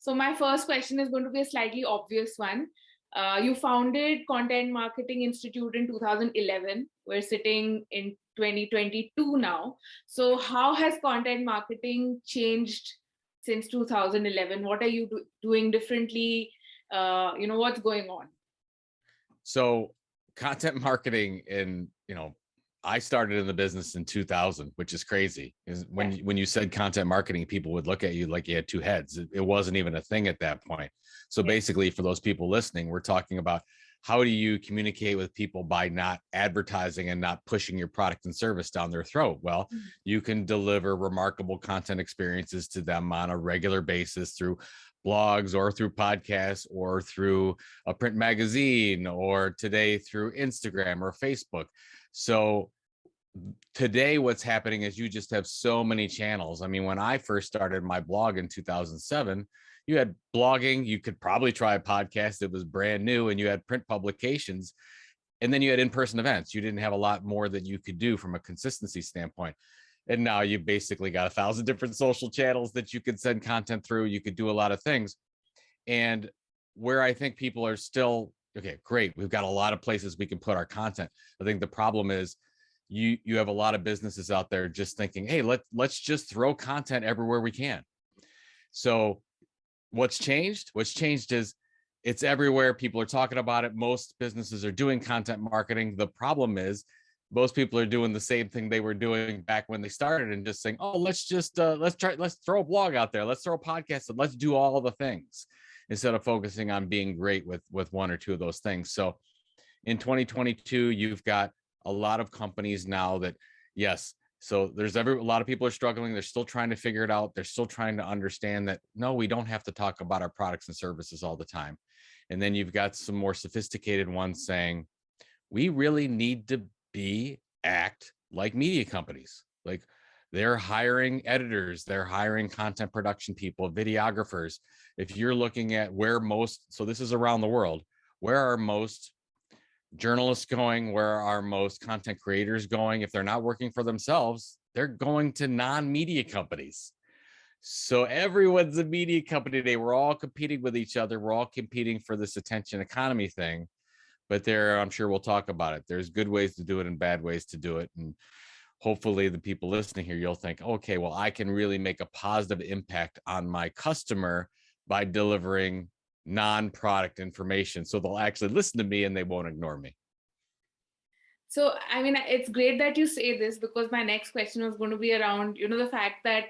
So my first question is going to be a slightly obvious one. You founded Content Marketing Institute in 2011. We're sitting in 2022 now. So how has content marketing changed since 2011? What are you doing differently? What's going on? So content marketing I started in the business in 2000, which is crazy. When you said content marketing, people would look at you like you had two heads. It wasn't even a thing at that point. So basically, for those people listening, we're talking about how do you communicate with people by not advertising and not pushing your product and service down their throat? Well, you can deliver remarkable content experiences to them on a regular basis through blogs or through podcasts or through a print magazine or today through Instagram or Facebook. So today what's happening is you just have so many channels. I mean, when I first started my blog in 2007, you had blogging, you could probably try a podcast, it was brand new, and you had print publications, and then you had in-person events. You didn't have a lot more that you could do from a consistency standpoint. And now you basically got 1,000 different social channels that you could send content through. You could do a lot of things. And where I think people are still, okay, great, we've got a lot of places we can put our content. I think the problem is you have a lot of businesses out there just thinking, hey, let's just throw content everywhere we can. So what's changed? What's changed is it's everywhere. People are talking about it. Most businesses are doing content marketing. The problem is most people are doing the same thing they were doing back when they started and just saying, oh, let's throw a blog out there. Let's throw a podcast and let's do all the things instead of focusing on being great with one or two of those things. So in 2022, you've got a lot of companies now that, yes, so a lot of people are struggling. They're still trying to figure it out. They're still trying to understand that, no, we don't have to talk about our products and services all the time. And then you've got some more sophisticated ones saying, we really need to act like media companies. Like they're hiring editors, they're hiring content production people, videographers. If you're looking at so this is around the world, where are most journalists going, where are most content creators going? If they're not working for themselves, they're going to non-media companies. So everyone's a media company today. We're all competing with each other. We're all competing for this attention economy thing. But I'm sure we'll talk about it. There's good ways to do it and bad ways to do it. And hopefully the people listening here, you'll think, okay, well, I can really make a positive impact on my customer by delivering non-product information. So they'll actually listen to me and they won't ignore me. So, I mean, it's great that you say this, because my next question was going to be around, the fact that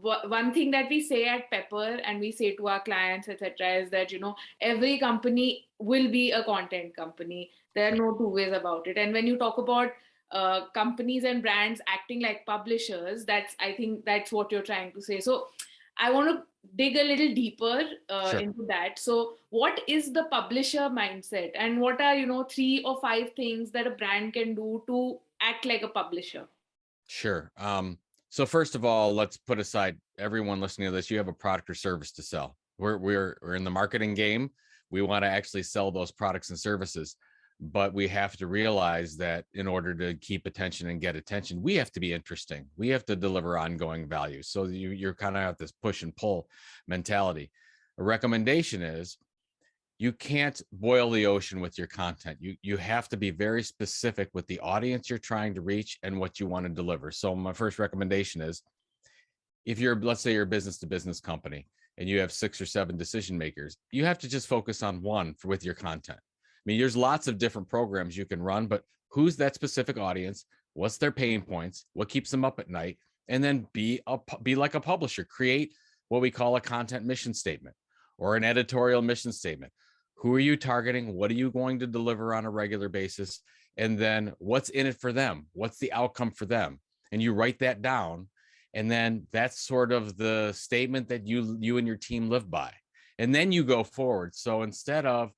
one thing that we say at Pepper and we say to our clients, etc., is that, every company will be a content company. There are no two ways about it. And when you talk about companies and brands acting like publishers, I think that's what you're trying to say. So I want to dig a little deeper into that. So what is the publisher mindset, and what are, 3 or 5 things that a brand can do to act like a publisher? Sure. So first of all, let's put aside everyone listening to this. You have a product or service to sell. We're in the marketing game. We want to actually sell those products and services, but we have to realize that in order to keep attention and get attention, we have to be interesting. We have to deliver ongoing value. So you're kind of at this push and pull mentality. A recommendation is you can't boil the ocean with your content. You have to be very specific with the audience you're trying to reach and what you want to deliver. So my first recommendation is, let's say you're a business to business company and you have 6 or 7 decision makers, you have to just focus on one with your content. I mean, there's lots of different programs you can run, but who's that specific audience? What's their pain points? What keeps them up at night? And then be like a publisher. Create what we call a content mission statement or an editorial mission statement. Who are you targeting? What are you going to deliver on a regular basis? And then what's in it for them? What's the outcome for them? And you write that down. And then that's sort of the statement that you and your team live by. And then you go forward. So instead of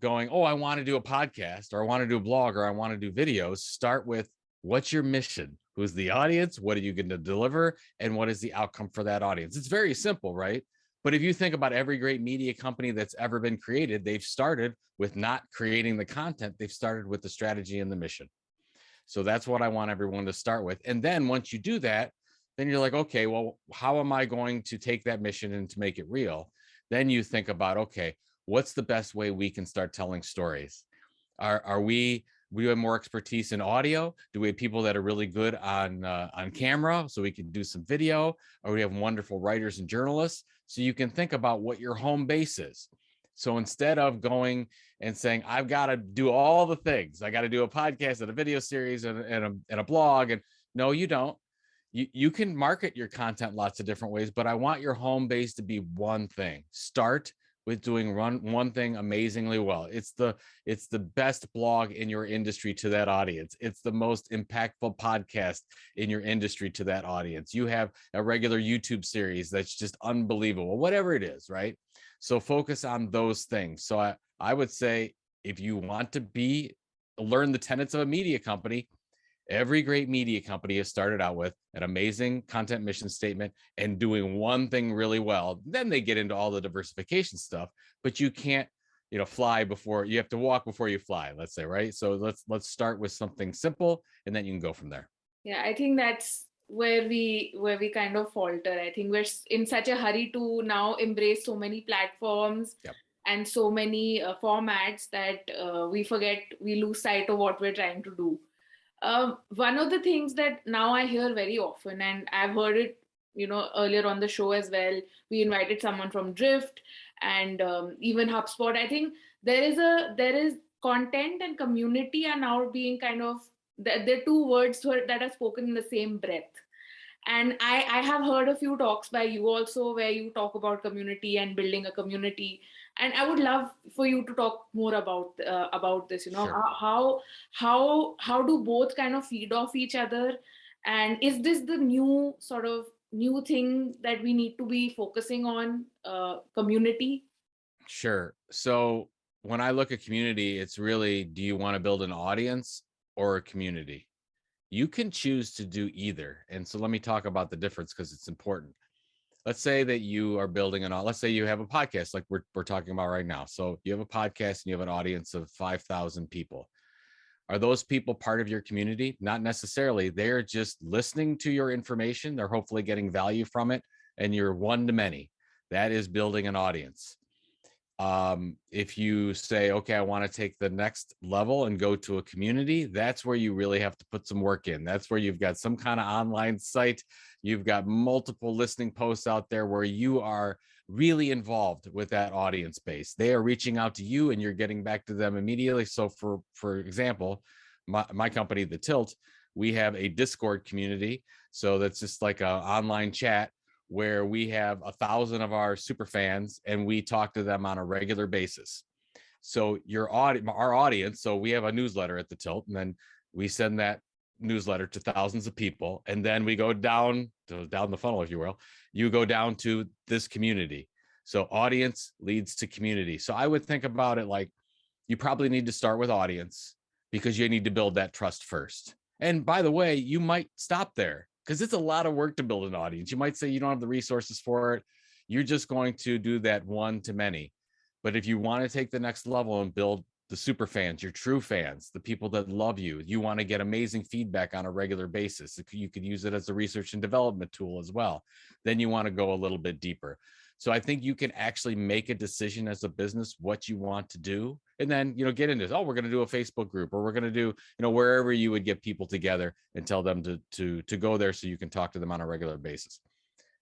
going, oh, I want to do a podcast, or I want to do a blog, or I want to do videos, start with, what's your mission? Who's the audience? What are you going to deliver? And what is the outcome for that audience? It's very simple, right? But if you think about every great media company that's ever been created, they've started with not creating the content. They've started with the strategy and the mission. So that's what I want everyone to start with. And then once you do that, then you're like, okay, well, how am I going to take that mission and to make it real? Then you think about, okay, what's the best way we can start telling stories? Are we have more expertise in audio? Do we have people that are really good on camera so we can do some video? Or we have wonderful writers and journalists? So you can think about what your home base is. So instead of going and saying, I've got to do all the things, I got to do a podcast and a video series and a blog, and no, you don't. You can market your content lots of different ways, but I want your home base to be one thing. Start with doing one thing amazingly well. It's the best blog in your industry to that audience. It's the most impactful podcast in your industry to that audience. You have a regular YouTube series that's just unbelievable, whatever it is, right? So focus on those things. So I would say, if you want to learn the tenets of a media company, every great media company has started out with an amazing content mission statement and doing one thing really well. Then they get into all the diversification stuff, but you can't, fly before you have to walk before you fly, let's say, right? So let's start with something simple and then you can go from there. Yeah, I think that's where we kind of falter. I think we're in such a hurry to now embrace so many platforms. Yep. And so many formats that we lose sight of what we're trying to do. One of the things that now I hear very often, and I've heard it, earlier on the show as well. We invited someone from Drift and even HubSpot. I think there is content and community are now being kind of, they're two words that are spoken in the same breath. And I have heard a few talks by you also where you talk about community and building a community. And I would love for you to talk more about this. Sure. How do both kind of feed off each other? And is this the new thing that we need to be focusing on, community? Sure. So when I look at community, it's really, do you want to build an audience or a community? You can choose to do either. And so let me talk about the difference because it's important. Let's say that you are building let's say you have a podcast like we're talking about right now. So you have a podcast and you have an audience of 5,000 people. Are those people part of your community? Not necessarily. They're just listening to your information. They're hopefully getting value from it. And you're one to many. That is building an audience. If you say, okay, I want to take the next level and go to a community, that's where you really have to put some work in. That's where you've got some kind of online site. You've got multiple listening posts out there where you are really involved with that audience base. They are reaching out to you and you're getting back to them immediately. So for example, my company, The Tilt, we have a Discord community. So that's just like an online chat where we have 1,000 of our super fans and we talk to them on a regular basis. So our audience, so we have a newsletter at The Tilt, and then we send that newsletter to thousands of people. And then we go down the funnel, if you will, you go down to this community. So audience leads to community. So I would think about it like you probably need to start with audience because you need to build that trust first. And by the way, you might stop there because it's a lot of work to build an audience. You might say you don't have the resources for it. You're just going to do that one to many. But if you want to take the next level and build the super fans, your true fans, the people that love you, you want to get amazing feedback on a regular basis. You could use it as a research and development tool as well. Then you want to go a little bit deeper. So I think you can actually make a decision as a business what you want to do, and then get into this. Oh, we're going to do a Facebook group, or we're going to do wherever you would get people together and tell them to go there so you can talk to them on a regular basis.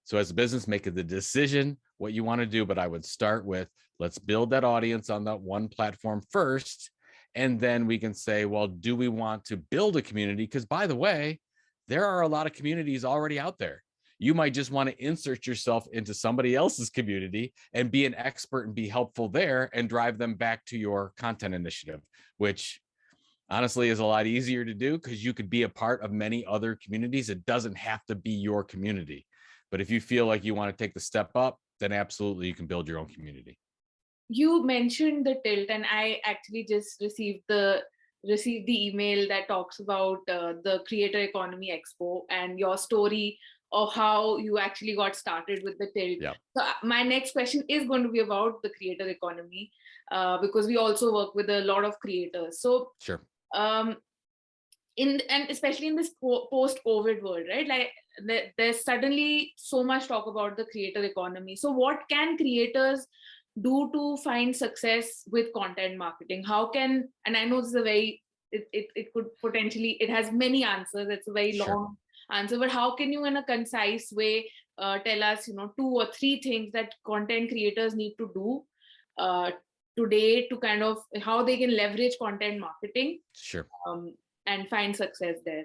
So as a business, make the decision what you want to do, but I would start with let's build that audience on that one platform first, and then we can say, well, do we want to build a community? Because by the way, there are a lot of communities already out there. You might just want to insert yourself into somebody else's community and be an expert and be helpful there and drive them back to your content initiative, which honestly is a lot easier to do because you could be a part of many other communities. It doesn't have to be your community. But if you feel like you want to take the step up, then absolutely you can build your own community. You mentioned the Tilt, and I actually just received the email that talks about the Creator Economy Expo and your story of how you actually got started with the Tilt. Yeah. So my next question is going to be about the creator economy, because we also work with a lot of creators. So sure. and especially in this post-COVID world, right? Like there's suddenly so much talk about the creator economy. So what can creators do to find success with content marketing? How can, and I know this is a very, it could potentially, it has many answers. It's a very Sure. long answer, but how can you in a concise way tell us, 2 or 3 things that content creators need to do uh, today to kind of how they can leverage content marketing Sure. um, and find success there?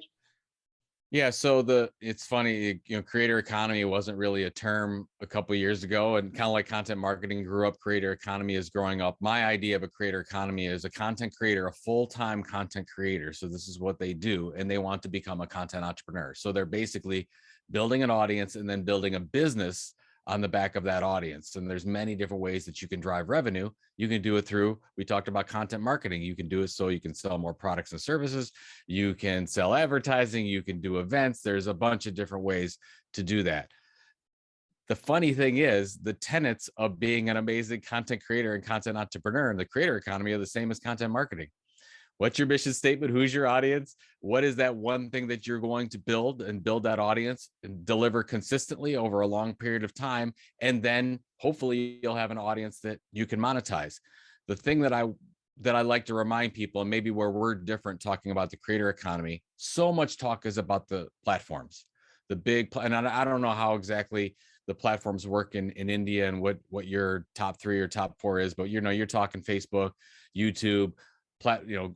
Yeah, so it's funny, creator economy wasn't really a term a couple of years ago, and kind of like content marketing grew up, creator economy is growing up. My idea of a creator economy is a content creator, a full-time content creator. So this is what they do, and they want to become a content entrepreneur. So they're basically building an audience and then building a business on the back of that audience. And there's many different ways that you can drive revenue. You can do it through, we talked about content marketing. You can do it so you can sell more products and services. You can sell advertising, you can do events. There's a bunch of different ways to do that. The funny thing is, the tenets of being an amazing content creator and content entrepreneur in the creator economy are the same as content marketing. What's your mission statement? Who's your audience? What is that one thing that you're going to build and build that audience and deliver consistently over a long period of time? And then hopefully you'll have an audience that you can monetize. The thing that I like to remind people, and maybe where we're different talking about the creator economy, so much talk is about the platforms, the big, and I don't know how exactly the platforms work in India and what your top 3 or top 4 is, but you're talking Facebook, YouTube,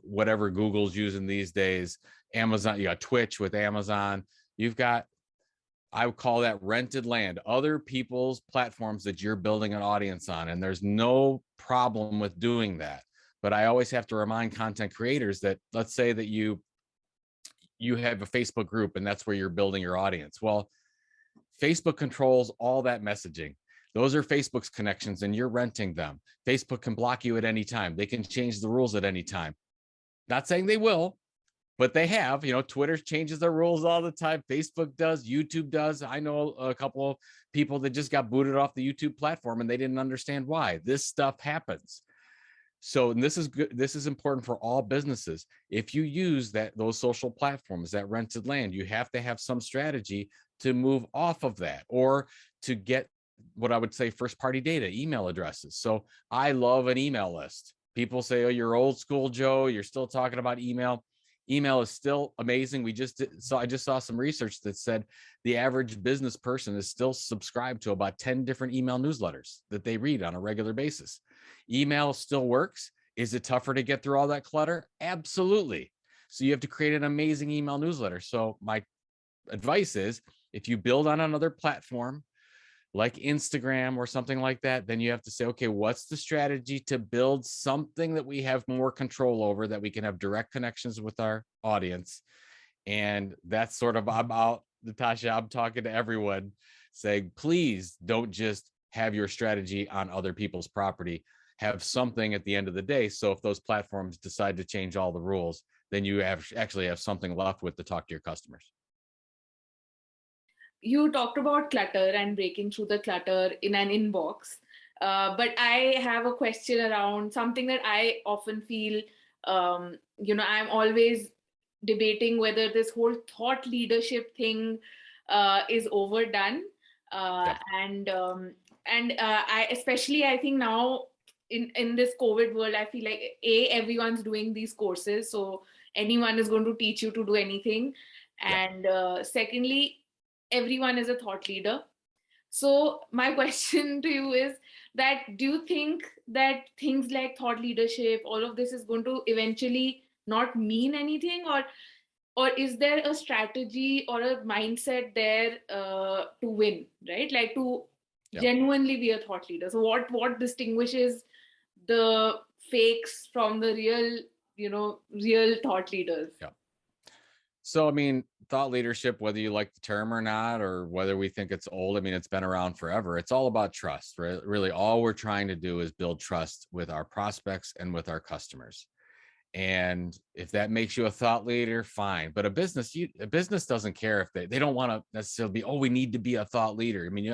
whatever Google's using these days, Amazon, you got Twitch with Amazon, you've got, I would call that rented land, other people's platforms that you're building an audience on. And there's no problem with doing that. But I always have to remind content creators that, let's say that you have a Facebook group and that's where you're building your audience. Well, Facebook controls all that messaging. Those are Facebook's connections and you're renting them. Facebook can block you at any time. They can change the rules at any time. Not saying they will, but they have. Twitter changes their rules all the time. Facebook does, YouTube does. I know a couple of people that just got booted off the YouTube platform and they didn't understand why. This stuff happens. So, and this is good. This is important for all businesses. If you use those social platforms, that rented land, you have to have some strategy to move off of that or to get what I would say first party data, email addresses. So I love an email list. People say, oh, you're old school, Joe. You're still talking about email. Email is still amazing. I just saw some research that said the average business person is still subscribed to about 10 different email newsletters that they read on a regular basis. Email still works. Is it tougher to get through all that clutter? Absolutely. So you have to create an amazing email newsletter. So my advice is, if you build on another platform like Instagram or something like that, then you have to say, okay, what's the strategy to build something that we have more control over, that we can have direct connections with our audience? And that's sort of about, Natasha, I'm talking to everyone saying, please don't just have your strategy on other people's property. Have something at the end of the day. So if those platforms decide to change all the rules, then you actually have something left with to talk to your customers. You talked about clutter and breaking through the clutter in an inbox. But I have a question around something that I often feel, I'm always debating whether this whole thought leadership thing is overdone. Uh, Yep. I think now in this COVID world, I feel like everyone's doing these courses, so anyone is going to teach you to do anything. Yep. And secondly, everyone is a thought leader. So my question to you is that, do you think that things like thought leadership, all of this is going to eventually not mean anything, or is there a strategy or a mindset there to win, right? Like to Yep. genuinely be a thought leader. So what distinguishes the fakes from the real thought leaders? Yep. So, I mean, thought leadership, whether you like the term or not, or whether we think it's old, I mean, it's been around forever. It's all about trust, right? Really, all we're trying to do is build trust with our prospects and with our customers. And if that makes you a thought leader, fine. But a business doesn't care if they don't want to necessarily be, oh, we need to be a thought leader. I mean,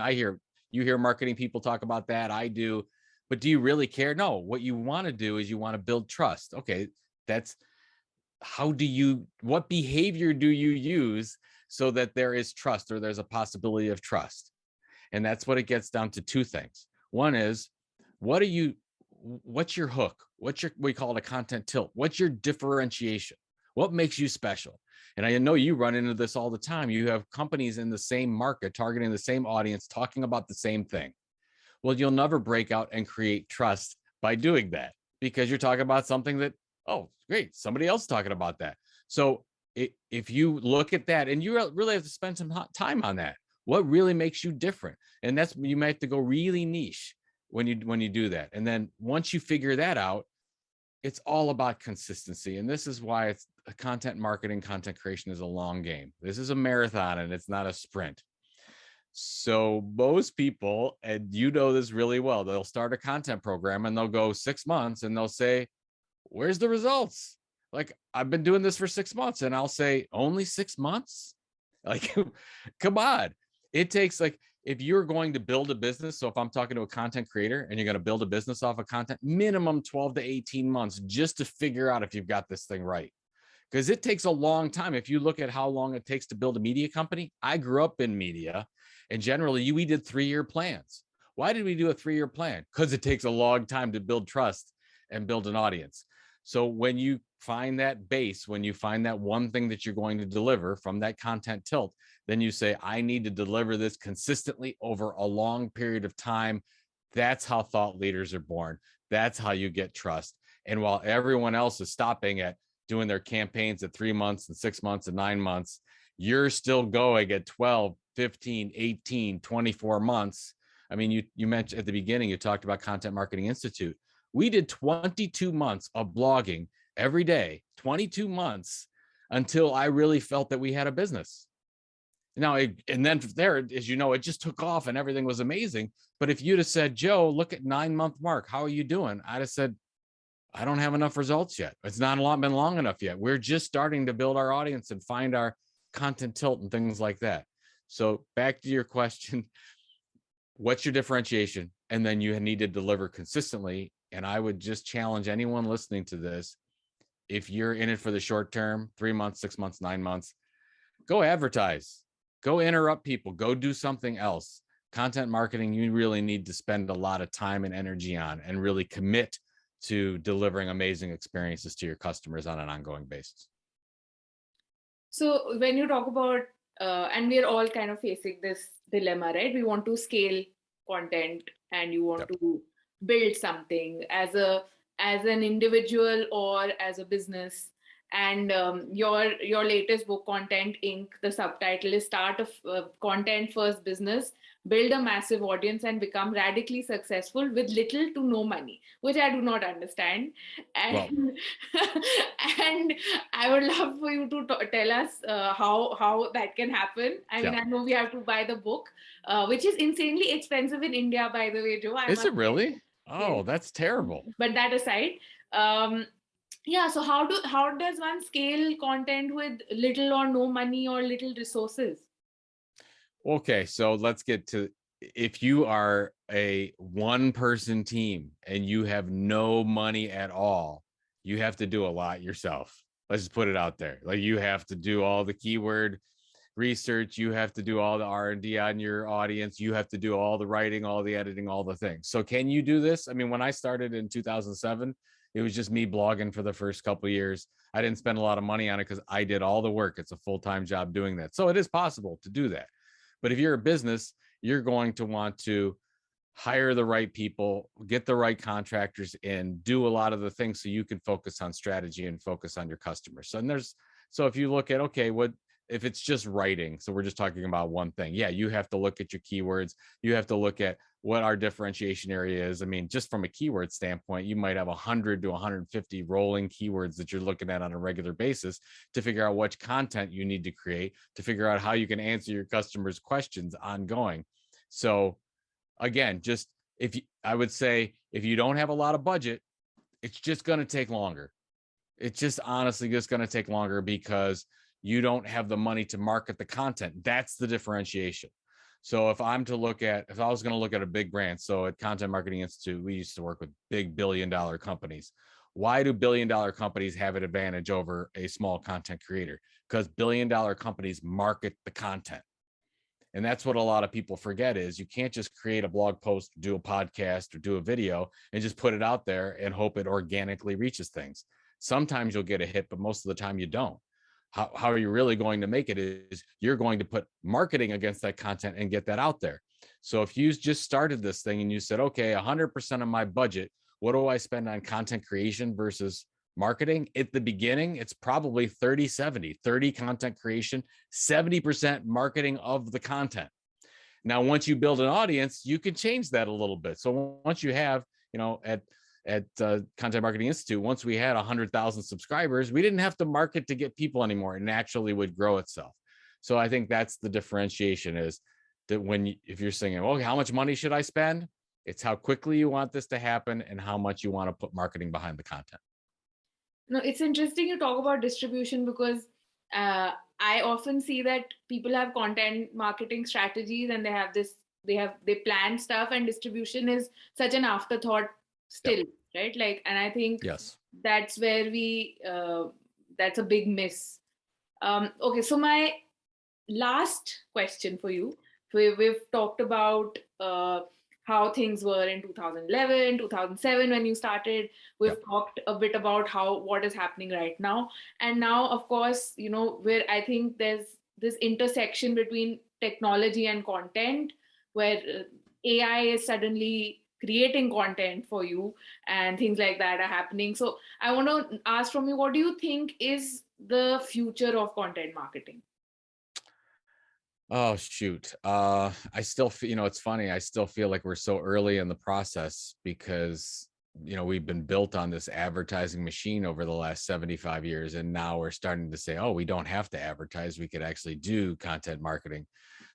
you hear marketing people talk about that. I do. But do you really care? No. What you want to do is you want to build trust. Okay, that's what behavior do you use so that there is trust, or there's a possibility of trust? And that's what it gets down to. Two things. One is, what's your hook? We call it a content tilt. What's your differentiation? What makes you special? And I know you run into this all the time. You have companies in the same market, targeting the same audience, talking about the same thing. Well, you'll never break out and create trust by doing that, because you're talking about something that, oh, great, somebody else is talking about that. So if you look at that, and you really have to spend some time on that, what really makes you different? And that's, you might have to go really niche when you do that. And then once you figure that out, it's all about consistency. And this is why it's content marketing, content creation is a long game. This is a marathon and it's not a sprint. So most people, and you know this really well, they'll start a content program and they'll go 6 months and they'll say, where's the results? Like, I've been doing this for 6 months. And I'll say, only 6 months? Like, come on. It takes, like, if you're going to build a business, so if I'm talking to a content creator and you're going to build a business off of content, minimum 12 to 18 months just to figure out if you've got this thing right. Because it takes a long time. If you look at how long it takes to build a media company, I grew up in media, and generally we did 3-year plans. Why did we do a 3-year plan? Because it takes a long time to build trust and build an audience. So when you find that base, when you find that one thing that you're going to deliver from that content tilt, then you say, I need to deliver this consistently over a long period of time. That's how thought leaders are born. That's how you get trust. And while everyone else is stopping at doing their campaigns at 3 months and 6 months and 9 months, you're still going at 12, 15, 18, 24 months. I mean, you mentioned at the beginning, you talked about Content Marketing Institute. We did 22 months of blogging every day, 22 months, until I really felt that we had a business. Now, and then from there, as you know, it just took off and everything was amazing. But if you'd have said, Joe, look at 9-month mark, how are you doing? I'd have said, I don't have enough results yet. It's not been long enough yet. We're just starting to build our audience and find our content tilt and things like that. So back to your question, what's your differentiation? And then you need to deliver consistently. And I would just challenge anyone listening to this, if you're in it for the short term, 3 months, 6 months, 9 months, go advertise, go interrupt people, go do something else. Content marketing, you really need to spend a lot of time and energy on, and really commit to delivering amazing experiences to your customers on an ongoing basis. So when you talk about, and we're all kind of facing this dilemma, right? We want to scale content and you want to build something as an individual or as a business. And your latest book, Content Inc., the subtitle is Start a Content First Business, Build a Massive Audience, and Become Radically Successful with Little to No Money, which I do not understand. And, and I would love for you to tell us how that can happen. I mean, I know we have to buy the book, which is insanely expensive in India, by the way, Joe. Is it really? Oh, that's terrible. But that aside, yeah, so how does one scale content with little or no money or little resources? Okay, so let's get to, if you are a one-person team and you have no money at all, you have to do a lot yourself. Let's just put it out there. Like, you have to do all the keyword research, you have to do all the R&D on your audience, you have to do all the writing, all the editing, all the things. So can you do this? I mean, when I started in 2007, it was just me blogging for the first couple of years. I didn't spend a lot of money on it because I did all the work. It's a full-time job doing that. So it is possible to do that. But if you're a business, you're going to want to hire the right people, get the right contractors in, do a lot of the things so you can focus on strategy and focus on your customers. So if you look at, okay, what if it's just writing? So we're just talking about one thing. Yeah, you have to look at your keywords. You have to look at what our differentiation area is. I mean, just from a keyword standpoint, you might have 100 to 150 rolling keywords that you're looking at on a regular basis to figure out which content you need to create, to figure out how you can answer your customers' questions ongoing. So again, I would say if you don't have a lot of budget, it's just going to take longer. It's just honestly just going to take longer because you don't have the money to market the content. That's the differentiation. So if I was going to look at a big brand, so at Content Marketing Institute, we used to work with big $1 billion companies. Why do billion-dollar companies have an advantage over a small content creator? Because billion-dollar companies market the content. And that's what a lot of people forget is you can't just create a blog post, do a podcast, or do a video and just put it out there and hope it organically reaches things. Sometimes you'll get a hit, but most of the time you don't. How are you really going to make it is you're going to put marketing against that content and get that out there. So if you just started this thing and you said, okay, 100% of my budget, what do I spend on content creation versus marketing? At the beginning, it's probably 30-70, 30 content creation, 70% marketing of the content. Now, once you build an audience, you can change that a little bit. So once you have, at Content Marketing Institute, once we had 100,000 subscribers, we didn't have to market to get people anymore. It naturally would grow itself. So I think that's the differentiation is that if you're saying, well, how much money should I spend? It's how quickly you want this to happen and how much you want to put marketing behind the content. No, it's interesting you talk about distribution because I often see that people have content marketing strategies and they plan stuff, and distribution is such an afterthought still, yep. Right? Like, and I think yes, that's where that's a big miss. Okay, so my last question for you, we've talked about how things were in 2011, 2007 when you started. We've talked a bit about what is happening right now. And now, of course, where I think there's this intersection between technology and content where AI is suddenly creating content for you and things like that are happening. So I want to ask from you, what do you think is the future of content marketing? Oh, shoot. I still feel, it's funny. I still feel like we're so early in the process because, we've been built on this advertising machine over the last 75 years. And now we're starting to say, oh, we don't have to advertise. We could actually do content marketing.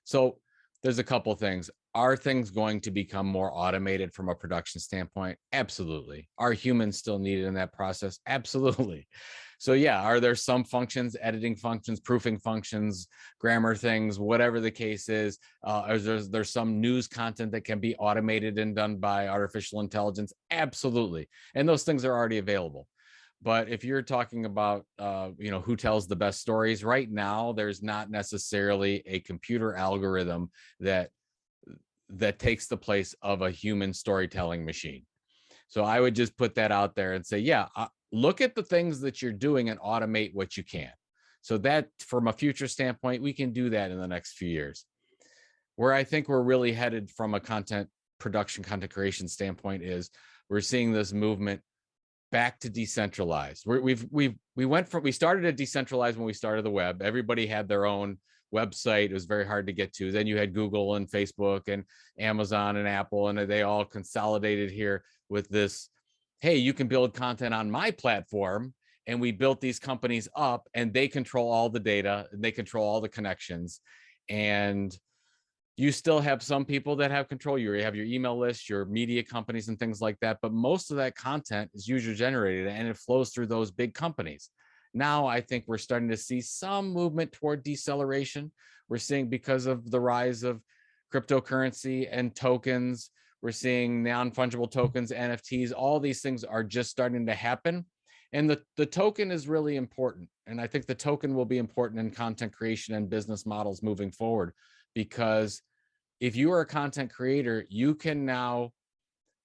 So there's a couple things. Are things going to become more automated from a production standpoint? Absolutely. Are humans still needed in that process? Absolutely. So yeah, are there some functions, editing functions, proofing functions, grammar things, whatever the case is? There's some news content that can be automated and done by artificial intelligence? Absolutely. And those things are already available. But if you're talking about, who tells the best stories right now, there's not necessarily a computer algorithm that takes the place of a human storytelling machine. So I would just put that out there and say, yeah, look at the things that you're doing and automate what you can. So that from a future standpoint, we can do that in the next few years. Where I think we're really headed from a content production, content creation standpoint is we're seeing this movement back to decentralized. We started at decentralized when we started the web. Everybody had their own website. It was very hard to get to. Then you had Google and Facebook and Amazon and Apple, and they all consolidated here with this, hey, you can build content on my platform. And we built these companies up and they control all the data and they control all the connections. And you still have some people that have control. You have your email list, your media companies and things like that. But most of that content is user generated and it flows through those big companies. Now, I think we're starting to see some movement toward deceleration. We're seeing because of the rise of cryptocurrency and tokens, we're seeing non-fungible tokens, NFTs, all these things are just starting to happen. And the token is really important. And I think the token will be important in content creation and business models moving forward, because if you are a content creator, you can now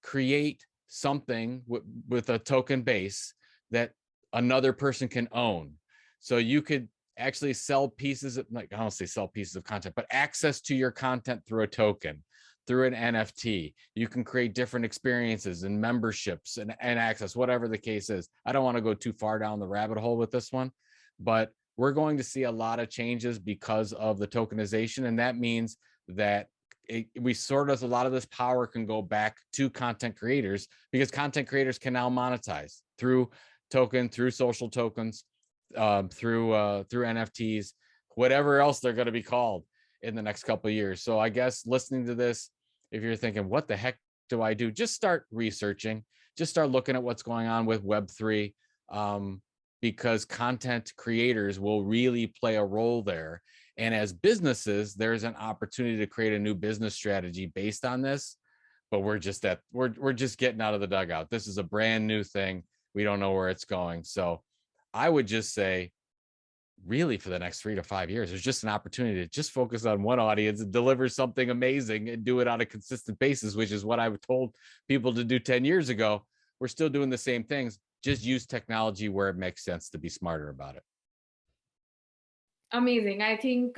create something with a token base that another person can own. So you could actually sell pieces of, like, I don't say sell pieces of content, but access to your content through a token, through an NFT. You can create different experiences and memberships and access, whatever the case is. I don't want to go too far down the rabbit hole with this one, but we're going to see a lot of changes because of the tokenization. And that means that a lot of this power can go back to content creators, because content creators can now monetize through token, through social tokens, through NFTs, whatever else they're going to be called in the next couple of years. So I guess listening to this, if you're thinking, what the heck do I do? Just start researching, just start looking at what's going on with Web3, because content creators will really play a role there. And as businesses, there's an opportunity to create a new business strategy based on this, but we're just getting out of the dugout. This is a brand new thing. We don't know where it's going. So I would just say, really, for the next 3 to 5 years, there's just an opportunity to just focus on one audience and deliver something amazing and do it on a consistent basis, which is what I told people to do 10 years ago. We're still doing the same things. Just use technology where it makes sense to be smarter about it. Amazing. I think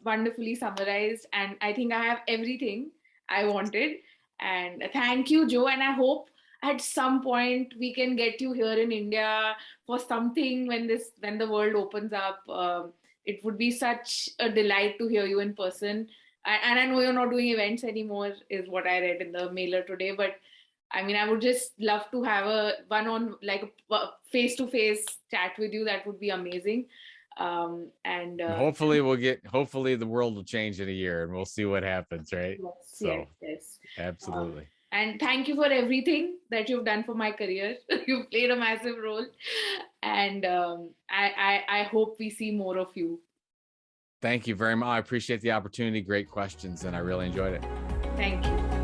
wonderfully summarized. And I think I have everything I wanted. And thank you, Joe. And I hope at some point we can get you here in India for something when the world opens up. It would be such a delight to hear you in person. And I know you're not doing events anymore, is what I read in the mailer today. But I mean, I would just love to have a one on like a face to face chat with you. That would be amazing. And hopefully the world will change in a year and we'll see what happens, right? yes. Absolutely. And thank you for everything that you've done for my career. You've played a massive role, and I hope we see more of you. Thank you very much. I appreciate the opportunity. Great questions, and I really enjoyed it. Thank you.